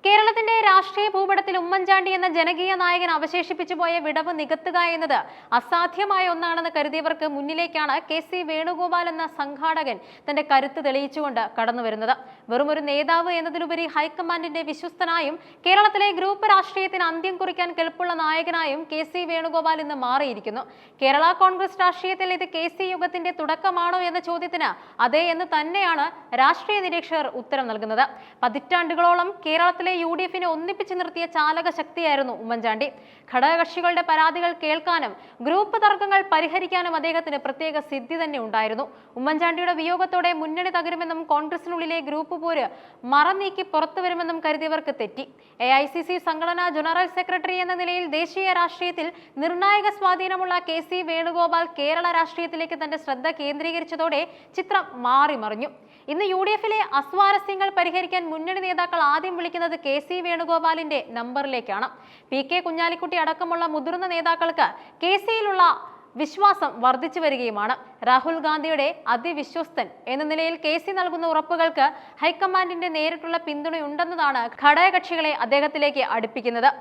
കേരളത്തിന്റെ രാഷ്ട്രീയ ഭൂപടത്തിൽ ഉമ്മൻചാണ്ടി എന്ന ജനകീയ നായകൻ അവശേഷിപ്പിച്ചു പോയ വിടവ് നികത്തുക എന്നത് അസാധ്യമായ ഒന്നാണെന്ന് കരുതിയവർക്ക് മുന്നിലേക്കാണ് കെ.സി. വേണുഗോപാൽ എന്ന സംഘാടകൻ തന്റെ കരുത്ത് തെളിയിച്ചുകൊണ്ട് കടന്നുവരുന്നത്. വെറുമൊരു നേതാവ് എന്നതിലുപരി ഹൈക്കമാൻഡിന്റെ വിശ്വസ്തനായും കേരളത്തിലെ ഗ്രൂപ്പ് രാഷ്ട്രീയത്തിന് അന്ത്യം കുറിക്കാൻ കെൽപ്പുള്ള നായകനായും കെ.സി. വേണുഗോപാൽ ഇന്ന് മാറിയിരിക്കുന്നു. കേരള കോൺഗ്രസ് രാഷ്ട്രീയത്തിൽ ഇത് കെ.സി. യുഗത്തിന്റെ തുടക്കമാണോ എന്ന ചോദ്യത്തിന് അതെ എന്ന് തന്നെയാണ് രാഷ്ട്രീയ നിരീക്ഷകർ ഉത്തരം നൽകുന്നത്. പതിറ്റാണ്ടുകളോളം കേരളത്തിലെ UDF-നെ ഒന്നിപ്പിച്ചു നിർത്തിയ ചാലക ശക്തിയായിരുന്നു ഉമ്മൻചാണ്ടി. ഘടകകക്ഷികളുടെ പരാതികൾ കേൾക്കാനും ഗ്രൂപ്പ് തർക്കങ്ങൾ പരിഹരിക്കാനും അദ്ദേഹത്തിന് പ്രത്യേക സിദ്ധി തന്നെ ഉണ്ടായിരുന്നു. ഉമ്മൻചാണ്ടിയുടെ വിയോഗത്തോടെ മുന്നണി തകരുമെന്നും കോൺഗ്രസിനുള്ളിലെ ഗ്രൂപ്പ് പോര് മറനീക്കി പുറത്തുവരുമെന്നും കരുതിയവർക്ക് തെറ്റി. AICC സംഘടനാ ജനറൽ സെക്രട്ടറി എന്ന നിലയിൽ ദേശീയ രാഷ്ട്രീയത്തിൽ നിർണായക സ്വാധീനമുള്ള കെ.സി. വേണുഗോപാൽ കേരള രാഷ്ട്രീയത്തിലേക്ക് തന്റെ ശ്രദ്ധ കേന്ദ്രീകരിച്ചതോടെ ചിത്രം മാറിമറിഞ്ഞു. ഇന്ന് UDF-ലെ അസ്വാരസ്യങ്ങൾ പരിഹരിക്കാൻ മുന്നണി നേതാക്കൾ ആദ്യം വിളിക്കുന്നത് കെ.സി. വേണുഗോപാലിന്റെ നമ്പറിലേക്കാണ്. P.K. കുഞ്ഞാലിക്കുട്ടി അടക്കമുള്ള മുതിർന്ന നേതാക്കൾക്ക് കെ.സിയിലുള്ള വിശ്വാസം വർദ്ധിച്ചു വരികയുമാണ്. രാഹുൽ ഗാന്ധിയുടെ അതിവിശ്വസ്തൻ എന്ന നിലയിൽ കെ.സി. നൽകുന്ന ഉറപ്പുകൾക്ക് ഹൈക്കമാൻഡിന്റെ നേരിട്ടുള്ള പിന്തുണയുണ്ടെന്നതാണ് ഘടകകക്ഷികളെ അദ്ദേഹത്തിലേക്ക് അടുപ്പിക്കുന്നത്.